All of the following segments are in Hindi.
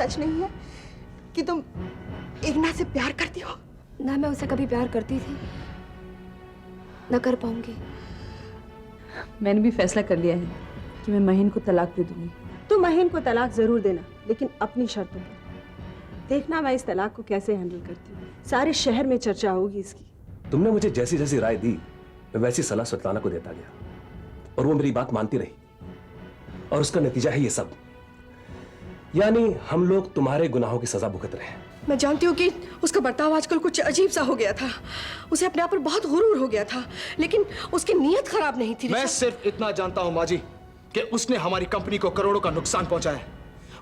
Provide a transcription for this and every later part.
सच नहीं है कि तुम एकनाथ से प्यार करती हो? ना मैं उसे कभी प्यार करती थी, ना कर पाऊंगी। मैंने भी फैसला कर लिया है कि मैं महीन को तलाक दे दूंगी। तो महीन को तलाक जरूर देना, लेकिन अपनी शर्तों पर। देखना मैं इस तलाक को कैसे हैंडल करती हूँ। सारे शहर में चर्चा होगी इसकी। तुमने मुझे जैसी जैसी राय दी मैं वैसी सलाह स्वेतलाना को देता गया और वो मेरी बात मानती रही, और उसका नतीजा है ये सब। यानी हम लोग तुम्हारे गुनाहों की सजा भुगत रहे हैं। मैं जानती हूँ कि उसका बर्ताव आजकल कुछ अजीब सा हो गया था। उसे अपने आप पर बहुत गुरूर हो गया था, लेकिन उसकी नीयत खराब नहीं थी। मैं सिर्फ इतना जानता हूँ माँ जी कि उसने हमारी कंपनी को करोड़ों का नुकसान पहुंचाया है।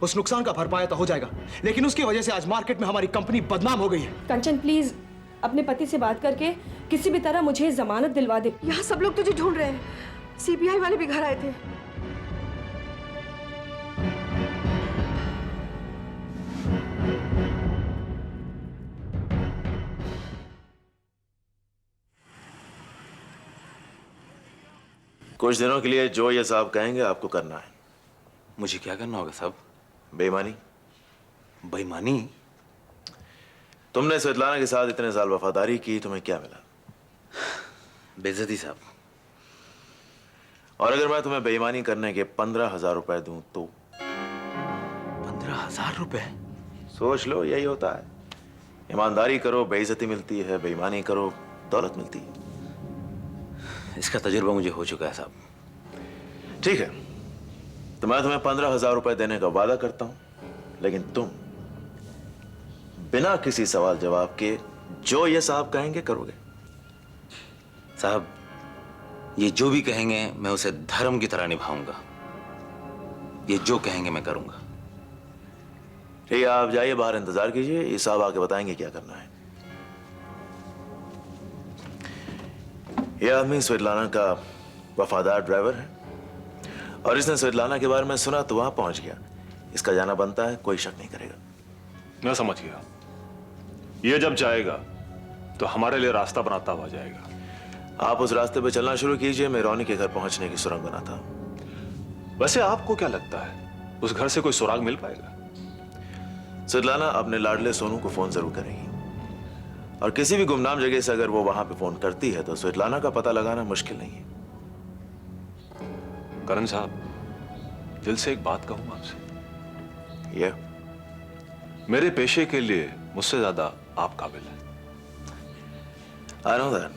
उस नुकसान का भरपाया तो हो जाएगा, लेकिन उसकी वजह से आज मार्केट में हमारी कंपनी बदनाम हो गई है। कंचन प्लीज अपने पति से बात करके किसी भी तरह मुझे जमानत दिलवा दे। यहाँ सब लोग तुझे ढूंढ रहे हैं। सीबीआई वाले भी घर आए थे। कुछ दिनों के लिए जो ये साहब कहेंगे आपको करना है। मुझे क्या करना होगा साहब? बेईमानी। बेईमानी? तुमने स्वेतलाना के साथ इतने साल वफादारी की, तुम्हें क्या मिला? बेइज्जती साहब। और अगर मैं तुम्हें बेईमानी करने के 15,000 रुपए दूं तो? 15,000 रुपए? सोच लो, यही होता है। ईमानदारी करो बेइज्जती मिलती है, बेईमानी करो दौलत मिलती है। इसका तजुर्बा मुझे हो चुका है साहब। ठीक है, तो मैं तुम्हें 15,000 रुपए देने का वादा करता हूं, लेकिन तुम बिना किसी सवाल जवाब के जो ये साहब कहेंगे करोगे। साहब, ये जो भी कहेंगे मैं उसे धर्म की तरह निभाऊंगा। ये जो कहेंगे मैं करूंगा। ठीक है, आप जाइए बाहर, इंतजार कीजिए, ये साहब आके बताएंगे क्या करना है। ये आदमी स्वेतलाना का वफादार ड्राइवर है, और इसने स्वेतलाना के बारे में सुना तो वहां पहुंच गया। इसका जाना बनता है, कोई शक नहीं करेगा। मैं समझ गया। ये जब जाएगा तो हमारे लिए रास्ता बनाता हुआ जाएगा। आप उस रास्ते पे चलना शुरू कीजिए, मैं रोनी के घर पहुंचने की सुरंग बनाता हूं। वैसे आपको क्या लगता है उस घर से कोई सुराग मिल पाएगा? स्वेतलाना अपने लाडले सोनू को फोन जरूर करेगी, और किसी भी गुमनाम जगह से अगर वो वहां पे फोन करती है तो स्वेतलाना का पता लगाना मुश्किल नहीं है। करण साहब, दिल से एक बात कहूं आपसे। ये मेरे पेशे के लिए मुझसे ज्यादा आप काबिल हैं। I know that.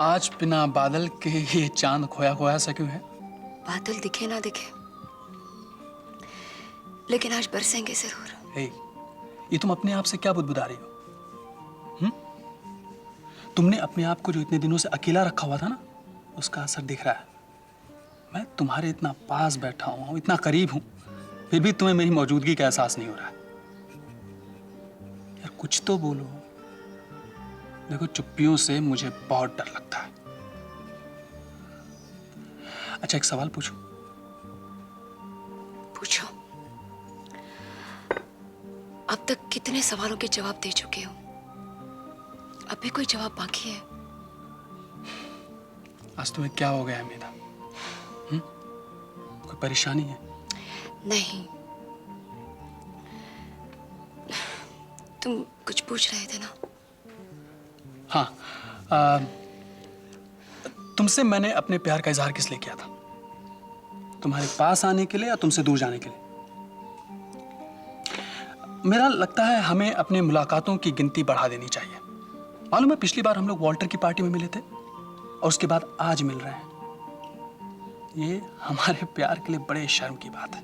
आज बिना बादल के ये चांद खोया खोया सा क्यों है? बादल दिखे ना दिखे, लेकिन आज बरसेंगे जरूर। हे, ये तुम अपने आप से क्या बुदबुदा रही हो? तुमने अपने आप को जो इतने दिनों से अकेला रखा हुआ था ना, उसका असर दिख रहा है। मैं तुम्हारे इतना पास बैठा हूं, इतना करीब हूं, फिर भी तुम्हें मेरी मौजूदगी का एहसास नहीं हो रहा है। यार कुछ तो बोलो। देखो, चुप्पियों से मुझे बहुत डर लगता है। अच्छा, एक सवाल पूछूं? पूछो। अब तक कितने सवालों के जवाब दे चुके हो, अब भी कोई जवाब बाकी है? आज तुम्हें क्या हो गया है मेधा? कोई परेशानी है? नहीं, तुम कुछ पूछ रहे थे ना? हाँ, तुमसे मैंने अपने प्यार का इजहार किस लिए किया था? तुम्हारे पास आने के लिए या तुमसे दूर जाने के लिए? मेरा लगता है हमें अपनी मुलाकातों की गिनती बढ़ा देनी चाहिए। मालूम है, पिछली बार हम लोग वॉल्टर की पार्टी में मिले थे और उसके बाद आज मिल रहे हैं। ये हमारे प्यार के लिए बड़े शर्म की बात है।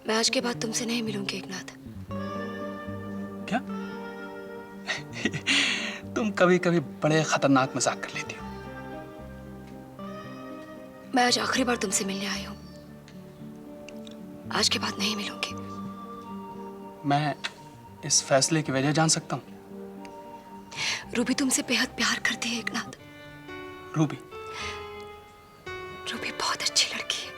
मैं आज के बाद तुमसे नहीं मिलूंगी एकनाथ। क्या? तुम कभी कभी बड़े खतरनाक मजाक कर लेती हो। मैं आज आखिरी बार तुमसे मिलने आई हूं, आज के बाद नहीं मिलूंगी। मैं इस फैसले की वजह जान सकता हूं? रूबी तुमसे बेहद प्यार करती है एकनाथ। रूबी? रूबी बहुत अच्छी लड़की है।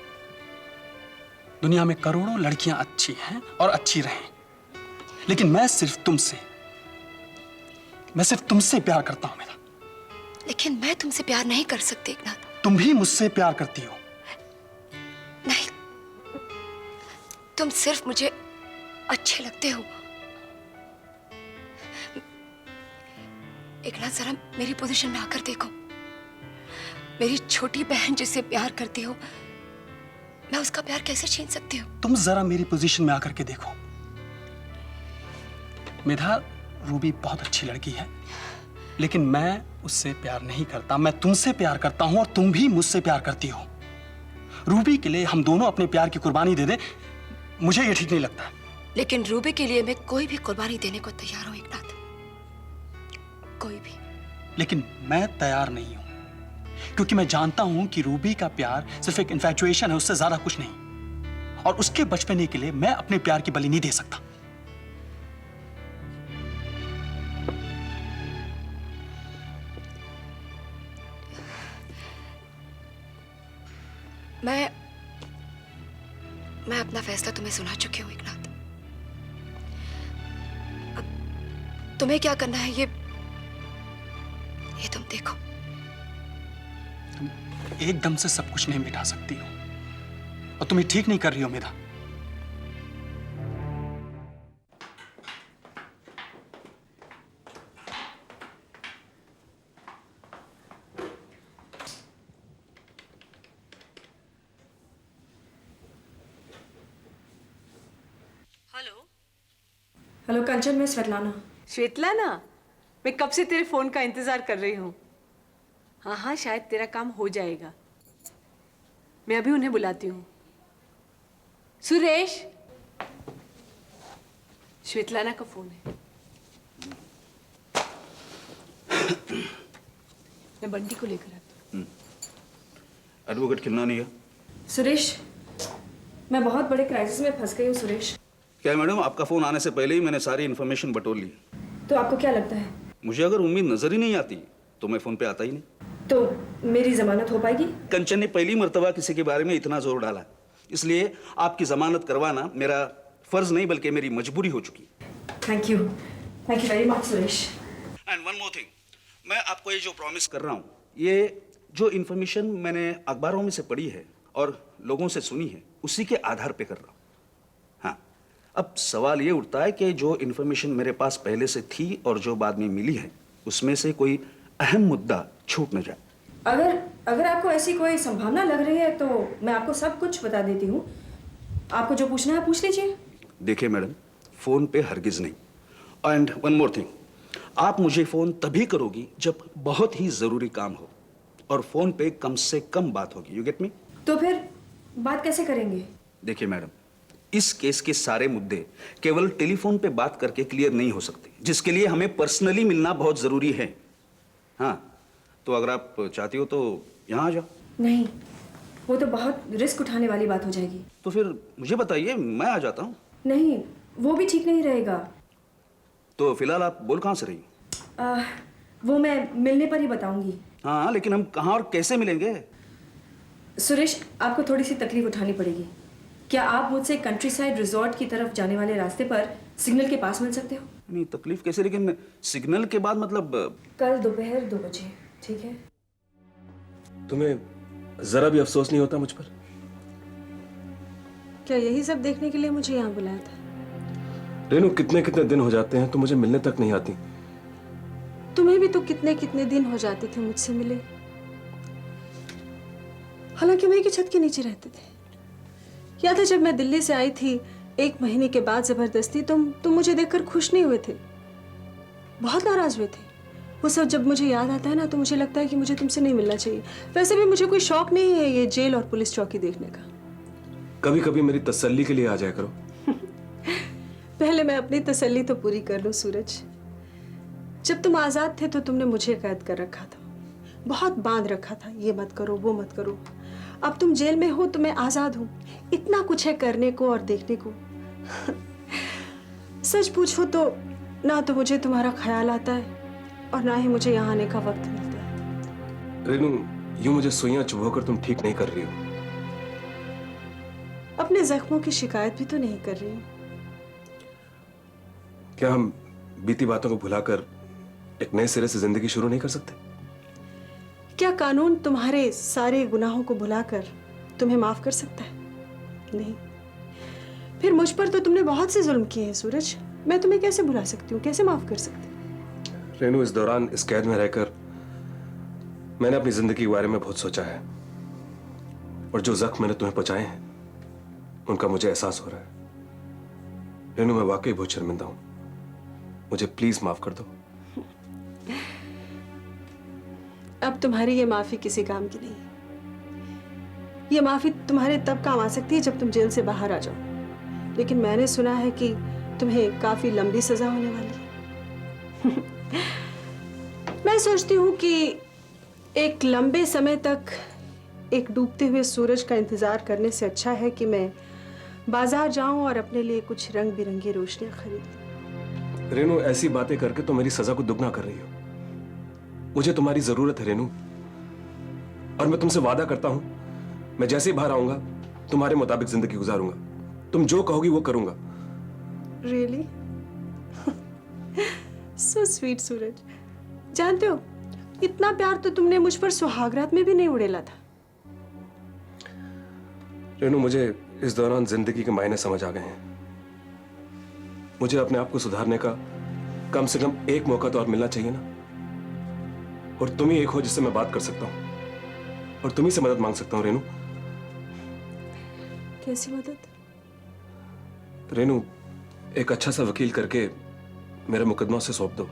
दुनिया में करोड़ों लड़कियां अच्छी हैं और अच्छी रहें, लेकिन मैं सिर्फ तुमसे प्यार करता हूं मेरा। लेकिन मैं तुमसे प्यार नहीं कर सकती एकनाथ। तुम भी मुझसे प्यार करती हो। नहीं, तुम सिर्फ मुझे अच्छे लगते हो। एक ना जरा मेरी पोजीशन में आकर देखो। मेरी छोटी बहन जिसे प्यार करती हो, मैं उसका प्यार कैसे छीन सकती हूँ? तुम जरा मेरी पोजीशन में आकर के देखो। मेधा, रूबी बहुत अच्छी लड़की है, लेकिन मैं उससे प्यार नहीं करता। मैं तुमसे प्यार करता हूं और तुम भी मुझसे प्यार करती हो। रूबी के लिए हम दोनों अपने प्यार की कुर्बानी दे दें, मुझे ये ठीक नहीं लगता। लेकिन रूबी के लिए मैं कोई भी कुर्बानी देने को तैयार हूं एकनाथ, कोई भी। लेकिन मैं तैयार नहीं हूं, क्योंकि मैं जानता हूं कि रूबी का प्यार सिर्फ एक इन्फैक्चुएशन है, उससे ज्यादा कुछ नहीं। और उसके बचपने के लिए मैं अपने प्यार की बलि नहीं दे सकता। मैं अपना फैसला तुम्हें सुना चुकी हूं एकनाथ। अब तुम्हें क्या करना है ये तुम देखो। तुम एकदम से सब कुछ नहीं मिटा सकती हो, और तुम ये ठीक नहीं कर रही हो मेधा। हेलो कंचन, मैं स्वेतलाना। स्वेतलाना, मैं कब से तेरे फोन का इंतजार कर रही हूँ। हाँ हाँ, शायद तेरा काम हो जाएगा। मैं अभी उन्हें बुलाती हूँ। सुरेश, स्वेतलाना का फोन है। मैं बंटी को लेकर आती हूँ। एडवोकेट किन्नानी है। सुरेश, मैं बहुत बड़े क्राइसिस में फंस गई हूँ। सुरेश, क्या मैडम, आपका फोन आने से पहले ही मैंने सारी इन्फॉर्मेशन बटोर ली। तो आपको क्या लगता है? मुझे अगर उम्मीद नजर ही नहीं आती तो मैं फोन पे आता ही नहीं। तो मेरी जमानत हो पाएगी? कंचन ने पहली मर्तबा किसी के बारे में इतना जोर डाला, इसलिए आपकी जमानत करवाना मेरा फर्ज नहीं बल्कि मेरी मजबूरी हो चुकी। Thank you very much Suresh. And one more thing, मैं आपको ये जो प्रॉमिस कर रहा हूँ, ये जो इन्फॉर्मेशन मैंने अखबारों में से पढ़ी है और लोगों से सुनी है, उसी के आधार पे कर रहा हूँ। हाँ, अब सवाल ये उठता है कि जो इन्फॉर्मेशन मेरे पास पहले से थी और जो बाद में मिली है, उसमें से कोई अहम मुद्दा छूट न जाए। अगर आपको ऐसी कोई संभावना लग रही है तो मैं आपको सब कुछ बता देती हूँ। आपको जो पूछना है पूछ लीजिए। देखिए मैडम, फोन पे हरगिज नहीं। एंड वन मोर थिंग, आप मुझे फोन तभी करोगी जब बहुत ही जरूरी काम हो, और फोन पे कम से कम बात होगी। You get me? तो फिर बात कैसे करेंगे? देखिए मैडम, इस केस के सारे मुद्दे केवल टेलीफोन पे बात करके क्लियर नहीं हो सकते, जिसके लिए हमें पर्सनली मिलना बहुत जरूरी है। हाँ, तो अगर आप चाहती हो तो यहाँ आ जाओ। नहीं, वो तो बहुत रिस्क उठाने वाली बात हो जाएगी। तो फिर मुझे बताइए, मैं आ जाता हूँ। नहीं, वो भी ठीक नहीं रहेगा। तो फिलहाल आप बोल कहाँ से रही? वो मैं मिलने पर ही बताऊंगी। हाँ, लेकिन हम कहाँ और कैसे मिलेंगे? सुरेश, आपको थोड़ी सी तकलीफ उठानी पड़ेगी। क्या आप मुझसे कंट्री साइड रिजॉर्ट की तरफ जाने वाले रास्ते पर सिग्नल के पास मिल सकते हो? नहीं, तकलीफ कैसे, लेकिन सिग्नल के बाद मतलब? कल दोपहर 2 बजे, ठीक है? तुम्हें जरा भी अफसोस नहीं होता मुझ पर? क्या यही सब देखने के लिए मुझे यहाँ बुलाया था? रेनू, कितने कितने दिन हो जाते हैं तुम मुझे मिलने तक नहीं आती। तुम्हें भी तो कितने कितने दिन हो जाते थे मुझसे मिले। हालांकि मैं एक ही छत के नीचे रहते थे। याद है जब मैं दिल्ली से आई थी 1 महीने के बाद जबरदस्ती तुम मुझे देखकर खुश नहीं हुए थे, बहुत नाराज हुए थे। वो सब जब मुझे याद आता है ना तो मुझे लगता है कि मुझे तुमसे नहीं मिलना चाहिए। वैसे भी मुझे कोई शौक नहीं है ये जेल और पुलिस चौकी देखने का। कभी कभी मेरी तसल्ली के लिए आ जाया करो। पहले मैं अपनी तसल्ली तो पूरी कर लूं सूरज। जब तुम आजाद थे तो तुमने मुझे कैद कर रखा था, बहुत बांध रखा था, ये मत करो वो मत करो। अब तुम जेल में हो तो मैं आजाद हूं, इतना कुछ है करने को और देखने को। सच पूछो तो ना तो मुझे तुम्हारा ख्याल आता है और ना ही मुझे यहाँ आने का वक्त मिलता है। रेनू, यूं मुझे सुइयां चुभोकर तुम ठीक नहीं कर रही हो। अपने जख्मों की शिकायत भी तो नहीं कर रही हूँ। क्या हम बीती बातों को भुलाकर एक नए सिरे से जिंदगी शुरू नहीं कर सकते? क्या कानून तुम्हारे सारे गुनाहों को भुलाकर तुम्हें माफ कर सकता है? नहीं। फिर मुझ पर तो तुमने बहुत से जुल्म किए हैं सूरज। मैं तुम्हें कैसे भुला सकती हूँ, कैसे माफ कर सकती हूँ? रेनू, इस दौरान इस कैद में रहकर मैंने अपनी जिंदगी के बारे में बहुत सोचा है, और जो जख्म मैंने तुम्हें पहुंचाए हैं उनका मुझे एहसास हो रहा है। रेनू, मैं वाकई बहुत शर्मिंदा हूं, मुझे प्लीज माफ कर दो। अब तुम्हारी ये माफी किसी काम की नहीं। ये माफी तुम्हारे तब काम आ सकती है जब तुम जेल से बाहर आ जाओ, लेकिन मैंने सुना है कि तुम्हें काफी लंबी सजा होने वाली है। मैं सोचती हूँ कि एक लंबे समय तक एक डूबते हुए सूरज का इंतजार करने से अच्छा है कि मैं बाजार जाऊं और अपने लिए कुछ रंग बिरंगी रोशनियां खरीदूं। रेनू, ऐसी बातें करके तो मेरी सजा को दुगना कर रही हो। मुझे तुम्हारी जरूरत है रेनू, और मैं तुमसे वादा करता हूं, मैं जैसे ही बाहर आऊंगा तुम्हारे मुताबिक जिंदगी गुजारूंगा। तुम जो कहोगी वो करूंगा। Really? So sweet सूरज। जानते हो, इतना प्यार तो तुमने मुझ पर सुहागरात में भी नहीं उड़ेला था। रेनू, मुझे इस दौरान जिंदगी के मायने समझ आ गए हैं। मुझे अपने आप को सुधारने का कम से कम एक मौका तो और मिलना चाहिए ना। और तुम ही एक हो जिससे मैं बात कर सकता हूं, और तुम ही से मदद मांग सकता हूं। रेनू, कैसी मदद? रेनू, एक अच्छा सा वकील करके मेरा मुकदमा से सौंप दो,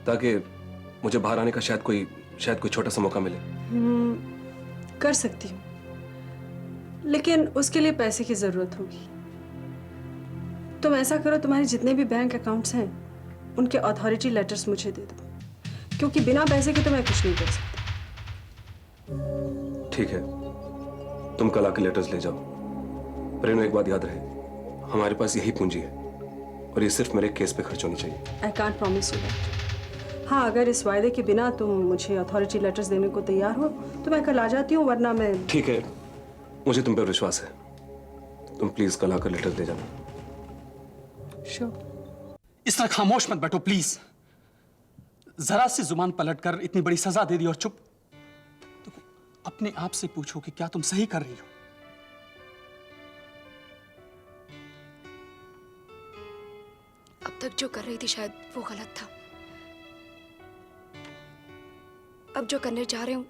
ताकि मुझे बाहर आने का शायद कोई छोटा सा मौका मिले। कर सकती हूँ, लेकिन उसके लिए पैसे की जरूरत होगी। तुम ऐसा करो, तुम्हारे जितने भी बैंक अकाउंट्स हैं उनके अथॉरिटी लेटर्स मुझे दे दो, क्योंकि बिना पैसे के तो मैं कुछ नहीं कर सकती। ठीक है, तुम कल आके लेटर्स ले जाओ। रेनू, एक बात याद रहे, हमारे पास यही पूंजी है, और ये सिर्फ मेरे केस पे खर्च होनी चाहिए। I can't promise you that. हाँ, अगर इस वायदे के बिना तुम मुझे अथॉरिटी लेटर्स देने को तैयार हो तो मैं कल आ जाती हूँ, वरना मैं। ठीक है, मुझे तुम पर विश्वास है। तुम प्लीज कल आकर लेटर्स ले जाना। श्योर। इस तरह खामोश मत बैठो प्लीज। जरा सी जुबान पलटकर इतनी बड़ी सजा दे दी और चुप। तो अपने आप से पूछो कि क्या तुम सही कर रही हो? अब तक जो कर रही थी शायद वो गलत था। अब जो करने जा रहे हूं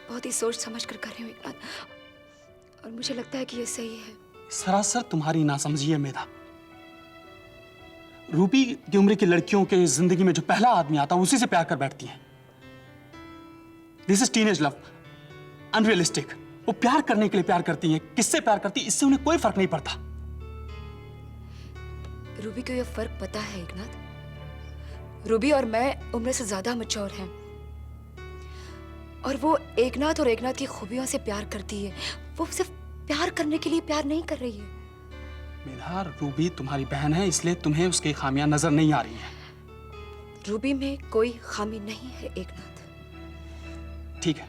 बहुत ही सोच समझ कर कर रही हूं एकनाथ, और मुझे लगता है कि ये सही है। सरासर तुम्हारी नासमझी है मेधा। रूबी की उम्र की लड़कियों के जिंदगी में जो पहला आदमी आता है उसी से प्यार कर बैठती हैं। This is teenage love, unrealistic. वो प्यार करने के लिए प्यार करती हैं, किससे प्यार करती इससे उन्हें कोई फर्क नहीं पड़ता। रूबी को ये फर्क पता है एकनाथ। रूबी और मैं उम्र से ज्यादा मैच्योर हैं, और वो एकनाथ और एकनाथ की खूबियों से प्यार करती है। वो सिर्फ प्यार करने के लिए प्यार नहीं कर रही है। मेधा, रूबी तुम्हारी बहन है, इसलिए तुम्हें उसकी खामियां नजर नहीं आ रही हैं। रूबी में कोई खामी नहीं है एकनाथ। ठीक है,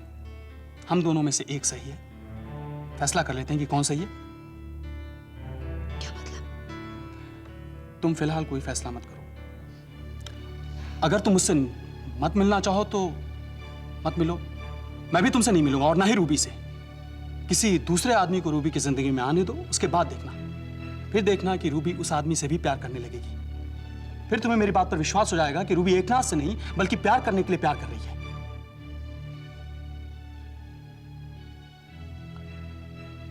हम दोनों में से एक सही है। फैसला कर लेते हैं कि कौन सही है। क्या मतलब? तुम फिलहाल कोई फैसला मत करो। अगर तुम मुझसे मत मिलना चाहो तो मत मिलो। मैं भी तुमसे नहीं मिलूंगा, और ना ही रूबी से। किसी दूसरे आदमी को रूबी की जिंदगी में आने दो, उसके बाद देखना। फिर देखना कि रूबी उस आदमी से भी प्यार करने लगेगी। फिर तुम्हें मेरी बात पर विश्वास हो जाएगा कि रूबी एकनाथ से नहीं बल्कि प्यार करने के लिए प्यार कर रही है।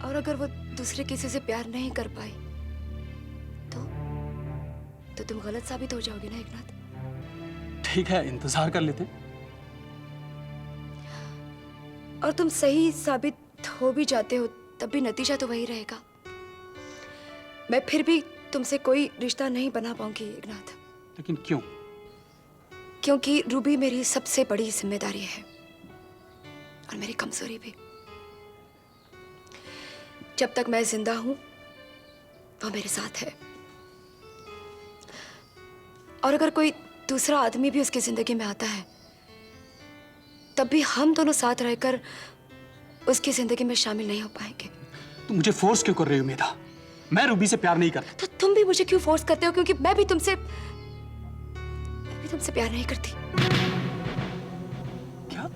और अगर वो दूसरे किसी से प्यार नहीं कर पाई तो तुम गलत साबित हो जाओगे ना एकनाथ। ठीक है, इंतजार कर लेते हैं। और तुम सही साबित हो भी जाते हो तब भी नतीजा तो वही रहेगा। मैं फिर भी तुमसे कोई रिश्ता नहीं बना पाऊंगी एकनाथ। लेकिन क्यों? क्योंकि रूबी मेरी सबसे बड़ी जिम्मेदारी है, और मेरी कमजोरी भी। जब तक मैं जिंदा हूं वो मेरे साथ है, और अगर कोई दूसरा आदमी भी उसकी जिंदगी में आता है तब भी हम दोनों साथ रहकर उसकी जिंदगी में शामिल नहीं हो पाएंगे। तुम मुझे फोर्स क्यों कर रही हो मेधा? मैं रूबी से प्यार नहीं करता। तो तुम भी मुझे क्यों फोर्स करते हो? क्योंकि मैं भी तुमसे प्यार नहीं करती। क्या?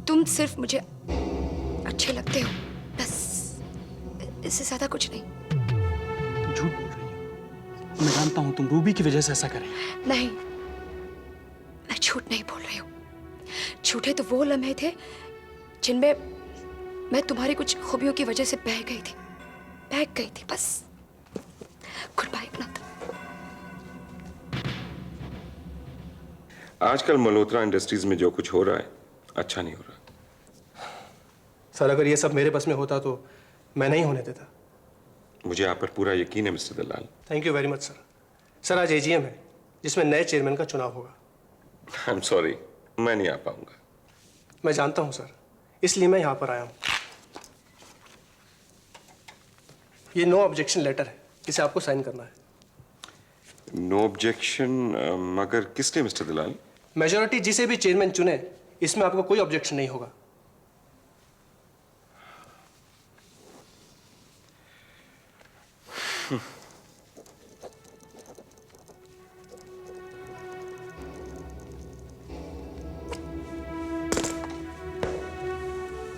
तुम सिर्फ मुझे अच्छे लगते हो, बस। इससे ज्यादा कुछ नहीं। तुम झूठ बोल रही हो। मैं जानता हूँ तुम रूबी की वजह से ऐसा कर रही हो। नहीं, मैं झूठ नहीं बोल रही हूँ। झूठे तो वो लम्हे थे जिनमें मैं तुम्हारी कुछ खूबियों की वजह से बह गई थी बस। Good bye Eknath. आजकल मल्होत्रा इंडस्ट्रीज में जो कुछ हो रहा है अच्छा नहीं हो रहा। सर अगर ये सब मेरे बस में होता तो मैं नहीं होने देता। मुझे आप पर पूरा यकीन है mister Dalal. Thank you very much sir. Sir आज एजीएम है जिसमें नए चेयरमैन का चुनाव होगा। आई एम सॉरी, मैं नहीं आ पाऊंगा। मैं जानता हूं सर, इसलिए मैं यहाँ पर आया हूँ। ये नो ऑब्जेक्शन लेटर है, इसे आपको साइन करना है। नो ऑब्जेक्शन मगर किसने मिस्टर दलाल? मेजॉरिटी जिसे भी चेयरमैन चुने, इसमें आपको कोई ऑब्जेक्शन नहीं होगा।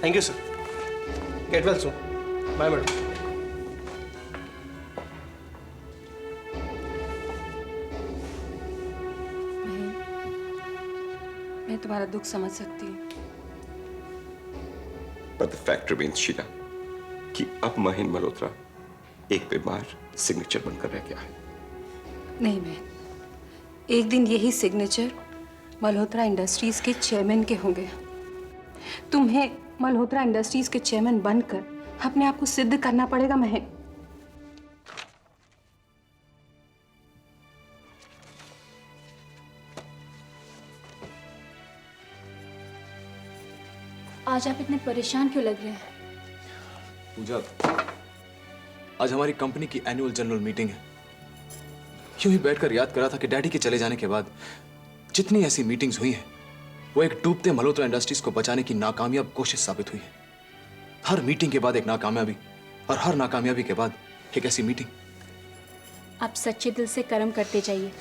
Thank you sir. Get well soon. Bye madam. मैं तुम्हारा दुख समझ सकती हूँ। But the fact remains, Sheila, कि अब महीन मल्होत्रा एक बीमार सिग्नेचर बनकर रह गया है। नहीं मैं, एक दिन यही सिग्नेचर मल्होत्रा इंडस्ट्रीज के चेयरमैन के होंगे। तुम्हें मल्होत्रा इंडस्ट्रीज के चेयरमैन बनकर अपने आप को सिद्ध करना पड़ेगा महक। आज आप इतने परेशान क्यों लग रहे हैं? पूजा, आज हमारी कंपनी की एनुअल जनरल मीटिंग है। यूं ही बैठकर याद करा था कि डैडी के चले जाने के बाद जितनी ऐसी मीटिंग्स हुई हैं, वो एक डूबते मल्होत्रा इंडस्ट्रीज को बचाने की नाकामयाब कोशिश साबित हुई है। हर मीटिंग के बाद एक नाकामयाबी और हर नाकामयाबी के बाद एक ऐसी मीटिंग। आप सच्चे दिल से कर्म करते जाइए,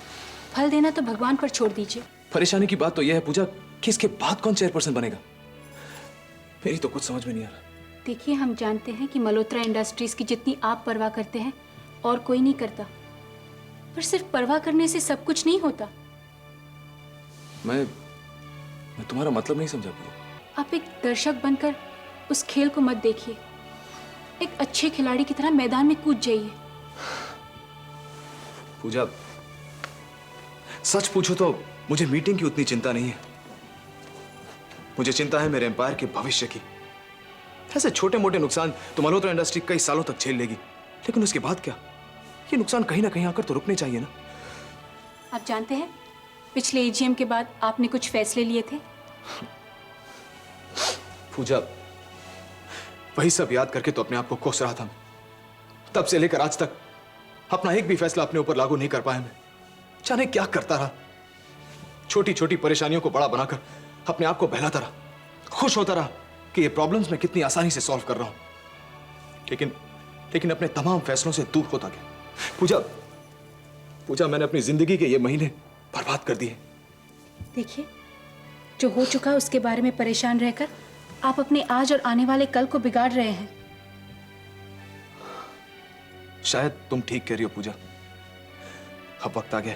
फल देना तो भगवान पर छोड़ दीजिए। परेशानी की बात तो यह है पूजा कि इसके बाद कौन चेयरपर्सन बनेगा, मेरी तो कुछ समझ में नहीं आ रहा। देखिए, हम जानते हैं कि मल्होत्रा इंडस्ट्रीज की जितनी आप परवाह करते हैं और कोई नहीं करता, पर सिर्फ परवाह करने से सब कुछ नहीं होता। मैं तुम्हारा मतलब नहीं समझा पूजा। आप एक दर्शक बनकर उस खेल को मत देखिए, एक अच्छे खिलाड़ी की तरह मैदान में कूद जाइए। पूजा, सच पूछो तो मुझे मीटिंग की उतनी चिंता नहीं है। मुझे चिंता है मेरे एम्पायर के भविष्य की। ऐसे छोटे मोटे नुकसान तो मल्होत्रा इंडस्ट्री कई सालों तक झेल लेगी, लेकिन उसके बाद क्या? ये नुकसान कहीं ना कहीं आकर तो रुकने चाहिए ना। आप जानते हैं, पिछले एजीएम के बाद आपने कुछ फैसले लिए थे। पूजा, वही सब याद करके तो अपने आप को कोस रहा था मैं। तब से लेकर आज तक अपना एक भी फैसला अपने ऊपर लागू नहीं कर पाया मैं। जाने क्या करता रहा, छोटी छोटी परेशानियों को बड़ा बनाकर अपने आप को बहलाता रहा, खुश होता रहा कि ये प्रॉब्लम्स मैं कितनी आसानी से सॉल्व कर रहा हूं। लेकिन अपने तमाम फैसलों से दूर होता गया। पूजा, मैंने अपनी जिंदगी के ये महीने बर्बाद कर दिए। देखिए, जो हो चुका उसके बारे में परेशान रहकर आप अपने आज और आने वाले कल को बिगाड़ रहे हैं। शायद तुम ठीक कह रही हो पूजा। अब वक्त आ गया,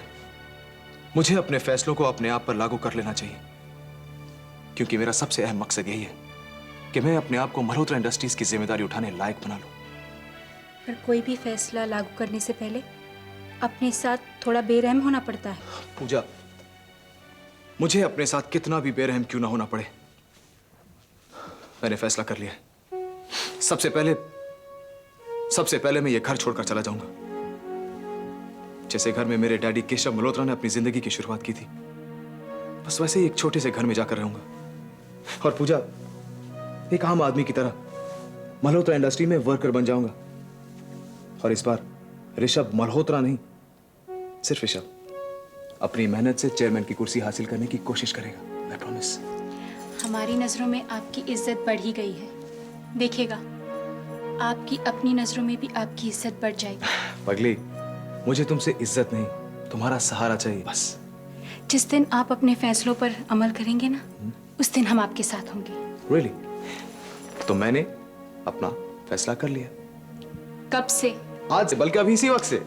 मुझे अपने फैसलों को अपने आप पर लागू कर लेना चाहिए, क्योंकि मेरा सबसे अहम मकसद यही है कि मैं अपने आप को मल्होत्रा इंडस्ट्रीज की जिम्मेदारी उठाने लायक बना लूं। पर कोई भी फैसला लागू करने से पहले अपने साथ थोड़ा बेरहम होना पड़ता है। पूजा, मुझे अपने साथ कितना भी बेरहम क्यों ना होना पड़े, मैंने फैसला कर लिया है। सबसे पहले मैं ये घर छोड़कर चला जाऊंगा, जैसे घर में मेरे डैडी केशव मल्होत्रा ने अपनी जिंदगी की शुरुआत की थी, बस वैसे ही एक छोटे से घर में जाकर रहूंगा। और पूजा, एक आम आदमी की तरह मल्होत्रा इंडस्ट्री में वर्कर बन जाऊंगा। और इस बार ऋषभ मल्होत्रा नहीं, सिर्फ ऋषभ अपनी मेहनत से चेयरमैन की कुर्सी हासिल करने की कोशिश करेगा। I promise. हमारी नजरों में आपकी इज्जत बढ़ ही गई है, देखिएगा आपकी अपनी नजरों में भी आपकी इज्जत बढ़ जाएगी। पगली, मुझे तुमसे इज्जत नहीं, तुम्हारा सहारा चाहिए बस। जिस दिन आप अपने फैसलों पर अमल करेंगे ना, उस दिन हम आपके साथ होंगे। Really? तो मैंने अपना फैसला कर लिया। कब से? आज से, बल्कि अभी इसी वक्त से।